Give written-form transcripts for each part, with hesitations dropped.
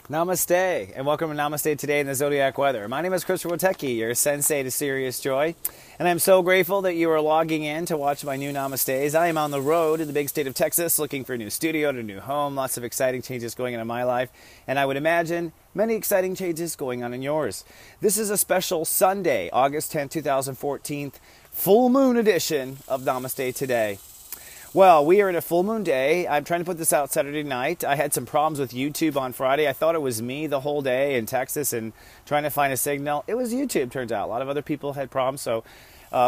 Namaste, and welcome to Namaste Today in the Zodiac Weather. My name is Witecki, your sensei to serious joy, and I'm so grateful that you are logging in to watch my new Namastes. I am on the road in the big state of Texas looking for a new studio and a new home, lots of exciting changes going on in my life, and I would imagine many exciting changes going on in yours. This is a special Sunday, August 10, 2014, full moon edition of Namaste Today. Well, we are in a full moon day. I'm trying to put this out Saturday night. I had some problems with YouTube on Friday. I thought it was me the whole day in Texas and trying to find a signal. It was YouTube, turns out. A lot of other people had problems, so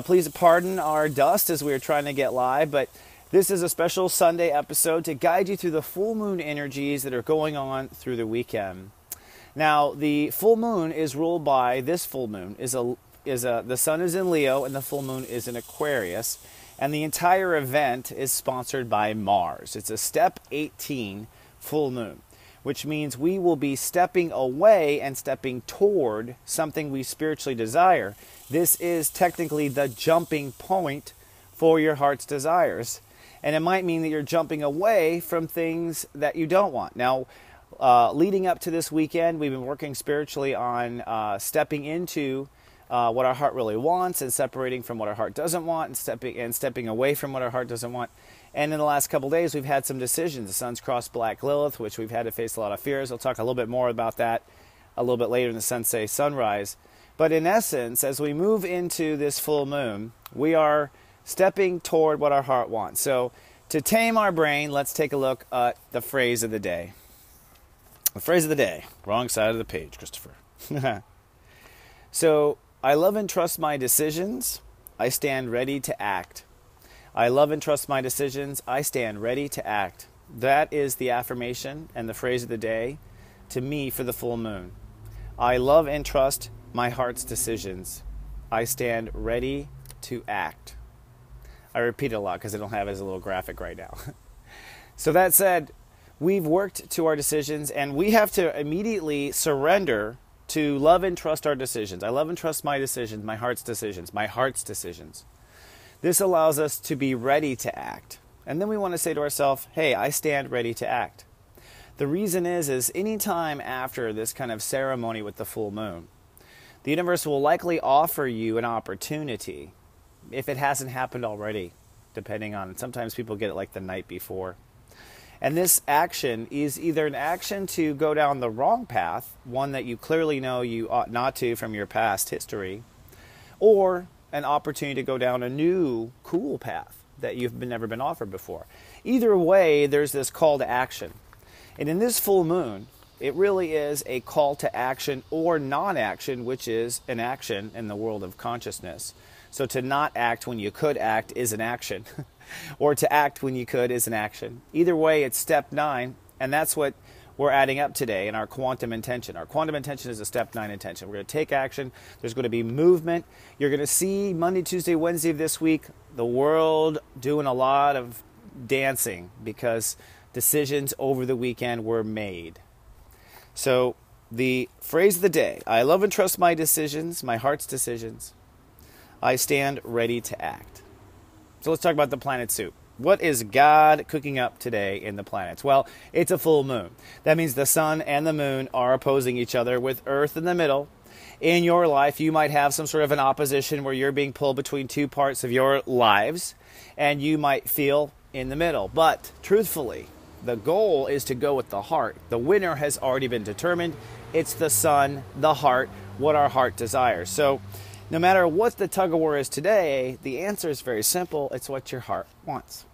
please pardon our dust as we were trying to get live. But this is a special Sunday episode to guide you through the full moon energies that are going on through the weekend. Now, the full moon is ruled by, this full moon, the sun is in Leo and the full moon is in Aquarius. And the entire event is sponsored by Mars. It's a step 18 full moon, which means we will be stepping away and stepping toward something we spiritually desire. This is technically the jumping point for your heart's desires. And it might mean that you're jumping away from things that you don't want. Now, leading up to this weekend, we've been working spiritually on stepping into what our heart really wants and separating from what our heart doesn't want and stepping away from what our heart doesn't want. And in the last couple days, we've had some decisions. The sun's crossed Black Lilith, which we've had to face a lot of fears. I'll talk a little bit more about that a little bit later in the Sensei Sunrise. But in essence, as we move into this full moon, we are stepping toward what our heart wants. So to tame our brain, let's take a look at the phrase of the day. The phrase of the day. Wrong side of the page, Christopher. So, I love and trust my decisions. I stand ready to act. I love and trust my decisions. I stand ready to act. That is the affirmation and the phrase of the day to me for the full moon. I love and trust my heart's decisions. I stand ready to act. I repeat it a lot because I don't have it as a little graphic right now. So that said, we've worked to our decisions and we have to immediately surrender to love and trust our decisions. I love and trust my decisions, my heart's decisions, my heart's decisions. This allows us to be ready to act. And then we want to say to ourselves, hey, I stand ready to act. The reason is any time after this kind of ceremony with the full moon, the universe will likely offer you an opportunity if it hasn't happened already, depending on, sometimes people get it like the night before. And this action is either an action to go down the wrong path, one that you clearly know you ought not to from your past history, or an opportunity to go down a new, cool path that you've never been offered before. Either way, there's this call to action. And in this full moon, it really is a call to action or non-action, which is an action in the world of consciousness. So to not act when you could act is an action. Or to act when you could is an action. Either way, it's step 9, and that's what we're adding up today in our quantum intention. Our quantum intention is a step 9 intention. We're going to take action. There's going to be movement. You're going to see Monday, Tuesday, Wednesday of this week, the world doing a lot of dancing because decisions over the weekend were made. So the phrase of the day, I love and trust my decisions, my heart's decisions. I stand ready to act. So let's talk about the planet soup. What is God cooking up today in the planets? Well, it's a full moon. That means the sun and the moon are opposing each other with Earth in the middle. In your life, you might have some sort of an opposition where you're being pulled between two parts of your lives, and you might feel in the middle. But truthfully, the goal is to go with the heart. The winner has already been determined. It's the sun, the heart, what our heart desires. So no matter what the tug-of-war is today, the answer is very simple. It's what your heart wants.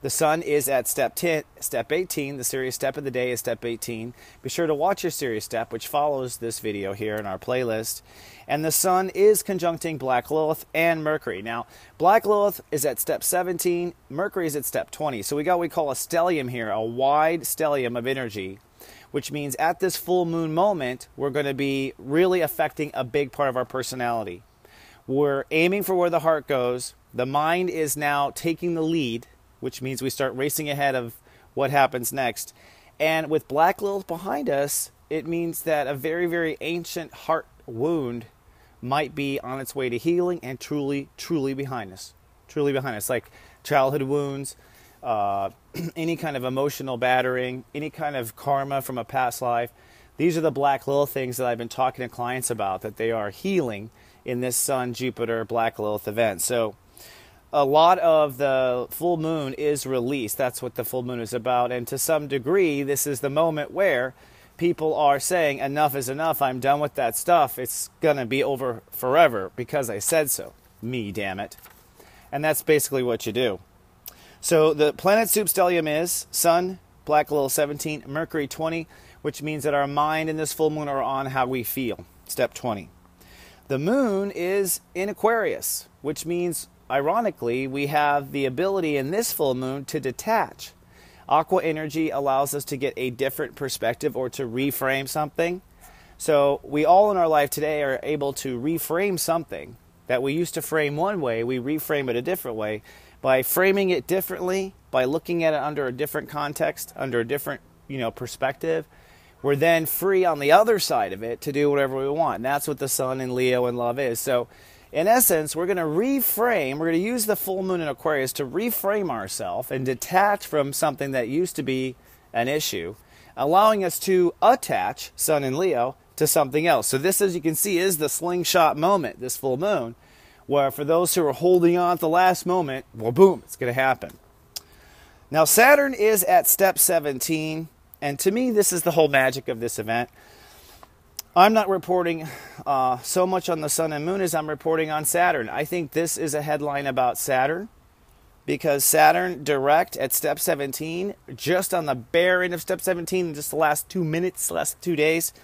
The sun is at step 18. The serious step of the day is step 18. Be sure to watch your serious step, which follows this video here in our playlist. And the sun is conjuncting Black Lilith and Mercury. Now, Black Lilith is at step 17. Mercury is at step 20. So we got what we call a stellium here, a wide stellium of energy, which means at this full moon moment, we're going to be really affecting a big part of our personality. We're aiming for where the heart goes. The mind is now taking the lead, which means we start racing ahead of what happens next. And with Black Lilith behind us, it means that a very, very ancient heart wound might be on its way to healing and truly, truly behind us. Truly behind us, like childhood wounds, any kind of emotional battering, any kind of karma from a past life. These are the black Lilith things that I've been talking to clients about, that they are healing in this Sun, Jupiter, black Lilith event. So a lot of the full moon is release. That's what the full moon is about. And to some degree, this is the moment where people are saying, enough is enough. I'm done with that stuff. It's going to be over forever because I said so. Me, damn it. And that's basically what you do. So the planet soup stellium is Sun, black Lilith 17, Mercury 20, which means that our mind and this full moon are on how we feel. Step 20. The moon is in Aquarius, which means, ironically, we have the ability in this full moon to detach. Aqua energy allows us to get a different perspective or to reframe something. So we all in our life today are able to reframe something that we used to frame one way. We reframe it a different way. By framing it differently, by looking at it under a different context, under a different, perspective, we're then free on the other side of it to do whatever we want. And that's what the Sun in Leo and love is. So in essence, we're going to reframe, we're going to use the full moon in Aquarius to reframe ourselves and detach from something that used to be an issue, allowing us to attach, Sun in Leo, to something else. So this, as you can see, is the slingshot moment, this full moon, where for those who are holding on at the last moment, well, boom, it's going to happen. Now, Saturn is at step 17, and to me, this is the whole magic of this event. I'm not reporting so much on the Sun and Moon as I'm reporting on Saturn. I think this is a headline about Saturn, because Saturn direct at step 17, just on the bare end of step 17, in just the last 2 minutes, last 2 days,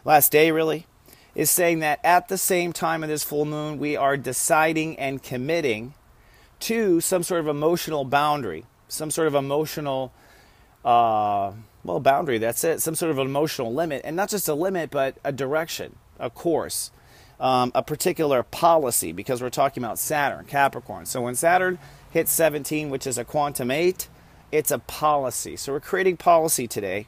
last day really, is saying that at the same time of this full moon, we are deciding and committing to some sort of emotional boundary, some sort of emotional, boundary, that's it, some sort of emotional limit, and not just a limit, but a direction, a course, a particular policy, because we're talking about Saturn, Capricorn. So when Saturn hits 17, which is a quantum 8, it's a policy. So we're creating policy today,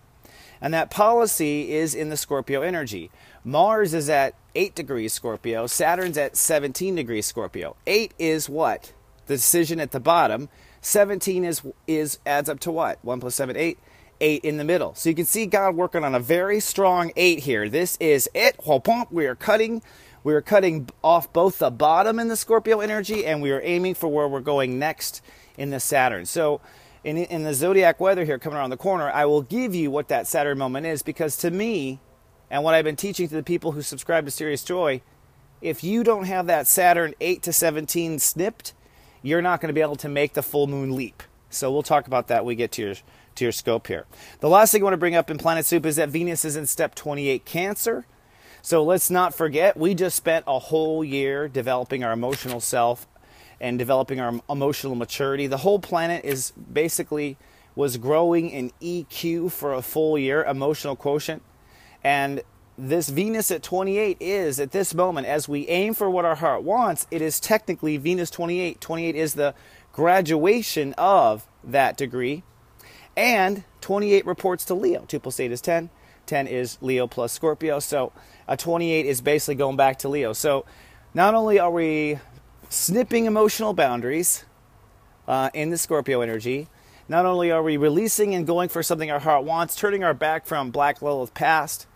and that policy is in the Scorpio energy. Mars is at 8 degrees Scorpio. Saturn's at 17 degrees Scorpio. 8 is what? The decision at the bottom. 17 is adds up to what? 1 plus 7, 8. 8 in the middle. So you can see God working on a very strong 8 here. This is it. We are cutting off both the bottom in the Scorpio energy, and we are aiming for where we're going next in the Saturn. So in the zodiac weather here coming around the corner, I will give you what that Saturn moment is, because to me, and what I've been teaching to the people who subscribe to Serious Joy, if you don't have that Saturn 8 to 17 snipped, you're not going to be able to make the full moon leap. So we'll talk about that when we get to your scope here. The last thing I want to bring up in Planet Soup is that Venus is in step 28 Cancer. So let's not forget, we just spent a whole year developing our emotional self and developing our emotional maturity. The whole planet was growing in EQ for a full year, emotional quotient. And this Venus at 28 is, at this moment, as we aim for what our heart wants, it is technically Venus 28. 28 is the graduation of that degree. And 28 reports to Leo. 2 plus 8 is 10. 10 is Leo plus Scorpio. So a 28 is basically going back to Leo. So not only are we snipping emotional boundaries in the Scorpio energy, not only are we releasing and going for something our heart wants, turning our back from black Lilith past,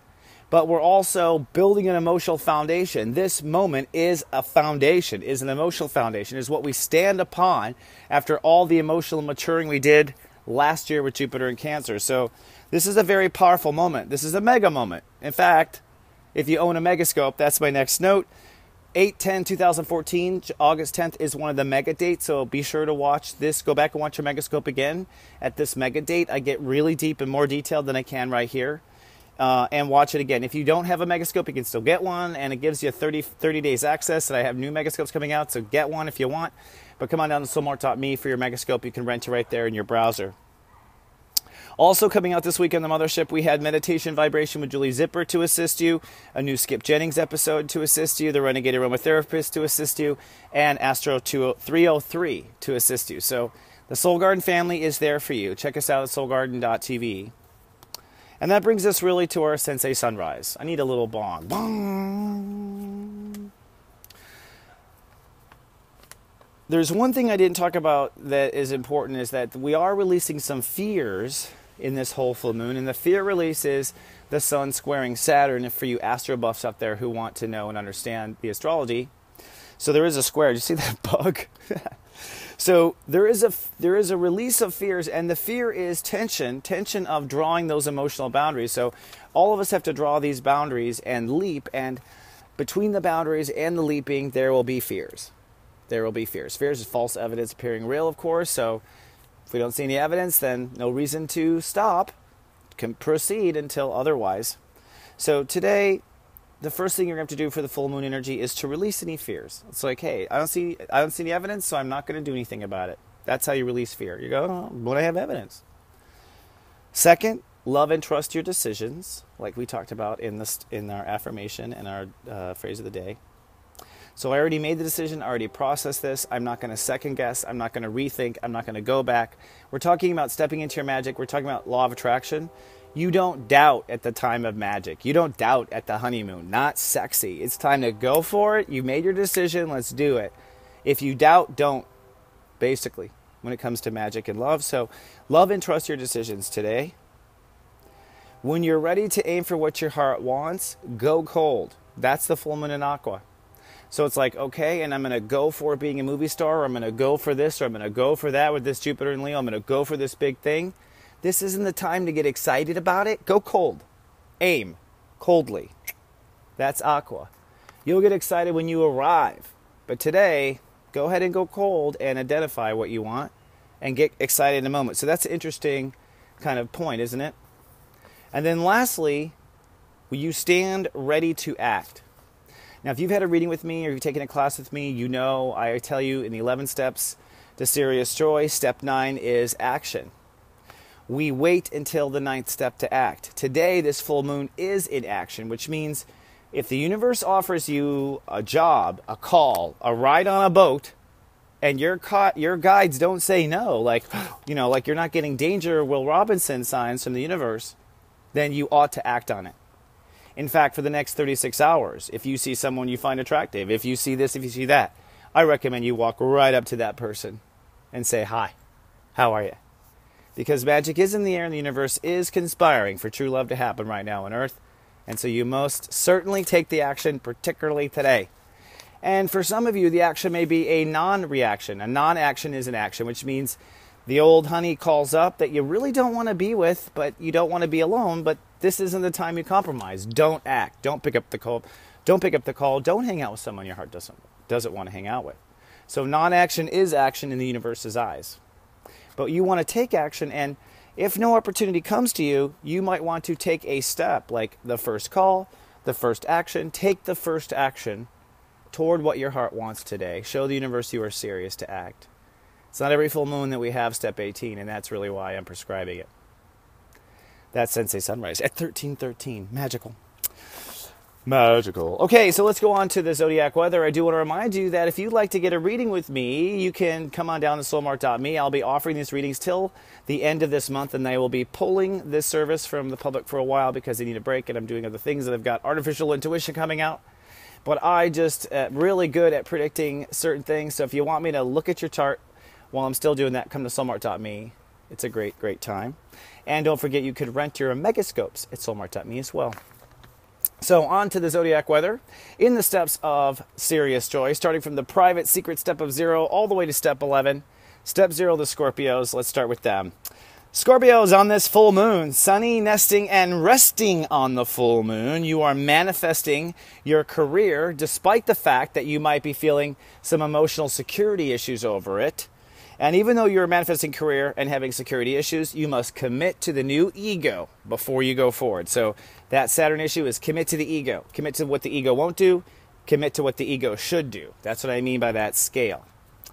but we're also building an emotional foundation. This moment is a foundation, is an emotional foundation, is what we stand upon after all the emotional maturing we did last year with Jupiter in Cancer. So this is a very powerful moment. This is a mega moment. In fact, if you own a megascope, that's my next note. 8/10/2014, August 10th is one of the mega dates, so be sure to watch this. Go back and watch your megascope again at this mega date. I get really deep and more detailed than I can right here. And watch it again. If you don't have a megascope, you can still get one, and it gives you 30 days access, and I have new megascopes coming out, so get one if you want. But come on down to SoulMart.me for your megascope. You can rent it right there in your browser. Also coming out this week on the Mothership, we had Meditation Vibration with Julie Zipper to assist you, a new Skip Jennings episode to assist you, the Renegade Aromatherapist to assist you, and Astro 303 to assist you. So the Soul Garden family is there for you. Check us out at soulgarden.tv. And that brings us really to our Sensei Sunrise. I need a little bong. Bong. There's one thing I didn't talk about that is important, is that we are releasing some fears in this whole full moon. And the fear release is the sun squaring Saturn, for you astro buffs out there who want to know and understand the astrology. So there is a square. Did you see that bug? So there is a release of fears, and the fear is tension of drawing those emotional boundaries. So all of us have to draw these boundaries and leap, and between the boundaries and the leaping, there will be fears. There will be fears. Fears is false evidence appearing real, of course. So if we don't see any evidence, then no reason to stop. Can proceed until otherwise. So today, the first thing you're going to have to do for the full moon energy is to release any fears. It's like, hey, I don't see any evidence, so I'm not going to do anything about it. That's how you release fear. You go, oh, but I have evidence. Second, love and trust your decisions, like we talked about in our affirmation and our phrase of the day. So I already made the decision. I already processed this. I'm not going to second guess. I'm not going to rethink. I'm not going to go back. We're talking about stepping into your magic. We're talking about law of attraction. You don't doubt at the time of magic. You don't doubt at the honeymoon. Not sexy. It's time to go for it. You made your decision. Let's do it. If you doubt, don't, basically, when it comes to magic and love. So love and trust your decisions today. When you're ready to aim for what your heart wants, go cold. That's the full moon in Aqua. So it's like, okay, and I'm going to go for being a movie star, or I'm going to go for this, or I'm going to go for that with this Jupiter and Leo. I'm going to go for this big thing. This isn't the time to get excited about it. Go cold. Aim coldly. That's Aqua. You'll get excited when you arrive. But today, go ahead and go cold and identify what you want and get excited in a moment. So that's an interesting kind of point, isn't it? And then lastly, will you stand ready to act? Now, if you've had a reading with me or you've taken a class with me, you know I tell you in the 11 steps to serious joy, step 9 is action. We wait until the 9th step to act. Today, this full moon is in action, which means if the universe offers you a job, a call, a ride on a boat, and your guides don't say no, like you're not getting danger Will Robinson signs from the universe, then you ought to act on it. In fact, for the next 36 hours, if you see someone you find attractive, if you see this, if you see that, I recommend you walk right up to that person and say, hi, how are you? Because magic is in the air and the universe is conspiring for true love to happen right now on Earth. And so you most certainly take the action, particularly today. And for some of you, the action may be a non-reaction. A non-action is an action, which means the old honey calls up that you really don't want to be with, but you don't want to be alone, but this isn't the time you compromise. Don't act. Don't pick up the call. Don't pick up the call. Don't hang out with someone your heart doesn't want to hang out with. So non-action is action in the universe's eyes. But you want to take action, and if no opportunity comes to you, you might want to take a step, like the first call, the first action. Take the first action toward what your heart wants today. Show the universe you are serious to act. It's not every full moon that we have step 18, and that's really why I'm prescribing it. That's Sensei Sunrise at 1313. Magical. Magical. Okay, so let's go on to the Zodiac weather. I do want to remind you that if you'd like to get a reading with me, you can come on down to soulmart.me. I'll be offering these readings till the end of this month, and I will be pulling this service from the public for a while because they need a break, and I'm doing other things, and I've got artificial intuition coming out. But I just really good at predicting certain things, so if you want me to look at your chart while I'm still doing that, come to soulmart.me. It's a great, great time. And don't forget, you could rent your megascopes at soulmart.me as well. So on to the Zodiac weather. In the steps of serious joy, starting from the private secret step of 0 all the way to step 11. Step 0, the Scorpios. Let's start with them. Scorpios, on this full moon, sunny, nesting, and resting on the full moon, you are manifesting your career despite the fact that you might be feeling some emotional security issues over it. And even though you're manifesting career and having security issues, you must commit to the new ego before you go forward. So that Saturn issue is commit to the ego. Commit to what the ego won't do. Commit to what the ego should do. That's what I mean by that scale.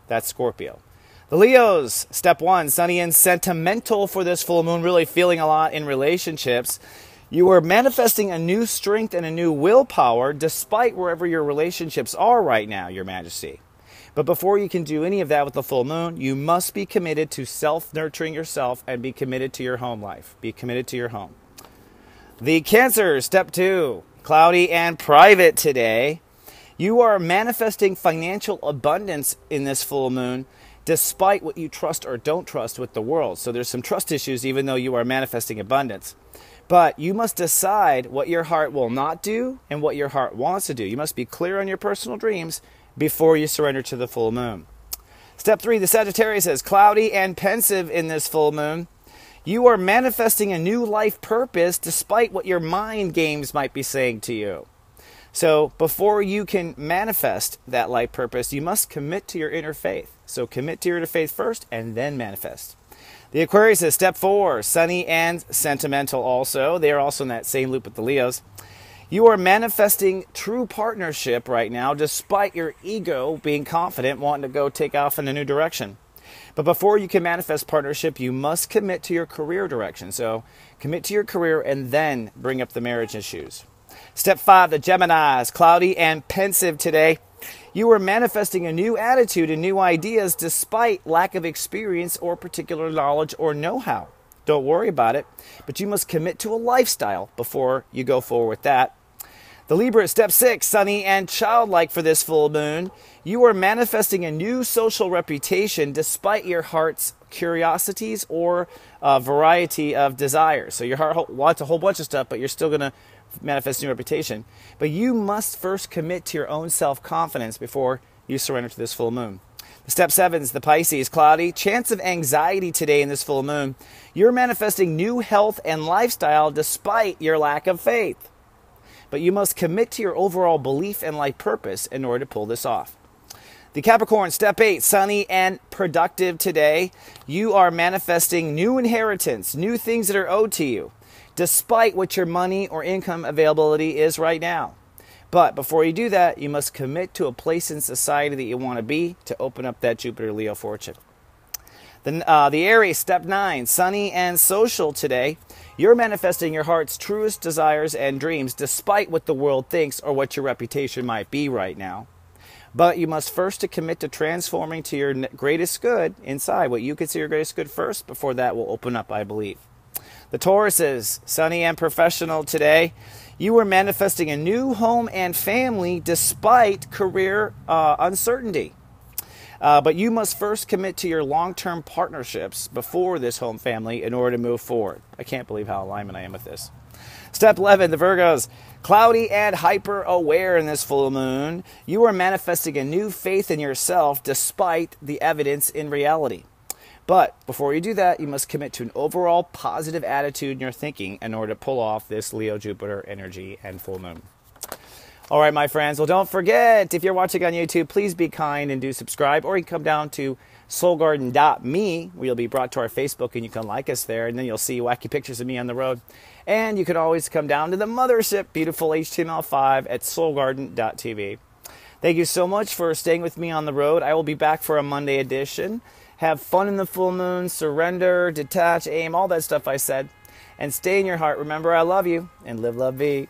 That's Scorpio. The Leos, step 1, sunny and sentimental for this full moon, really feeling a lot in relationships. You are manifesting a new strength and a new willpower despite wherever your relationships are right now, Your Majesty. But before you can do any of that with the full moon, you must be committed to self-nurturing yourself and be committed to your home life. Be committed to your home. The Cancer, step 2, cloudy and private today. You are manifesting financial abundance in this full moon despite what you trust or don't trust with the world. So there's some trust issues even though you are manifesting abundance. But you must decide what your heart will not do and what your heart wants to do. You must be clear on your personal dreams before you surrender to the full moon. Step 3, the Sagittarius says, cloudy and pensive in this full moon. You are manifesting a new life purpose despite what your mind games might be saying to you. So before you can manifest that life purpose, you must commit to your inner faith. So commit to your inner faith first and then manifest. The Aquarius says, step 4, sunny and sentimental also. They are also in that same loop with the Leos. You are manifesting true partnership right now, despite your ego being confident, wanting to go take off in a new direction. But before you can manifest partnership, you must commit to your career direction. So commit to your career and then bring up the marriage issues. Step 5, the Geminis, cloudy and pensive today. You are manifesting a new attitude and new ideas despite lack of experience or particular knowledge or know-how. Don't worry about it, but you must commit to a lifestyle before you go forward with that. The Libra, step 6, sunny and childlike for this full moon. You are manifesting a new social reputation despite your heart's curiosities or a variety of desires. So your heart wants a whole bunch of stuff, but you're still going to manifest a new reputation. But you must first commit to your own self-confidence before you surrender to this full moon. The step 7 is the Pisces, cloudy. Chance of anxiety today in this full moon. You're manifesting new health and lifestyle despite your lack of faith. But you must commit to your overall belief and life purpose in order to pull this off. The Capricorn, step 8, sunny and productive today. You are manifesting new inheritance, new things that are owed to you, despite what your money or income availability is right now. But before you do that, you must commit to a place in society that you want to be to open up that Jupiter-Leo fortune. The Aries, step 9, sunny and social today. You're manifesting your heart's truest desires and dreams despite what the world thinks or what your reputation might be right now. But you must first commit to transforming to your greatest good inside, what you consider your greatest good first, before that will open up, I believe. The Taurus is sunny and professional today. You are manifesting a new home and family despite career uncertainty. But you must first commit to your long-term partnerships before this home family in order to move forward. I can't believe how alignment I am with this. Step 11, the Virgos, cloudy and hyper-aware in this full moon. You are manifesting a new faith in yourself despite the evidence in reality. But before you do that, you must commit to an overall positive attitude in your thinking in order to pull off this Leo-Jupiter energy and full moon. All right, my friends. Well, don't forget, if you're watching on YouTube, please be kind and do subscribe. Or you can come down to soulgarden.me, where you'll be brought to our Facebook, and you can like us there. And then you'll see wacky pictures of me on the road. And you can always come down to the mothership, beautiful HTML5 at soulgarden.tv. Thank you so much for staying with me on the road. I will be back for a Monday edition. Have fun in the full moon, surrender, detach, aim, all that stuff I said. And stay in your heart. Remember, I love you, and live, love, be.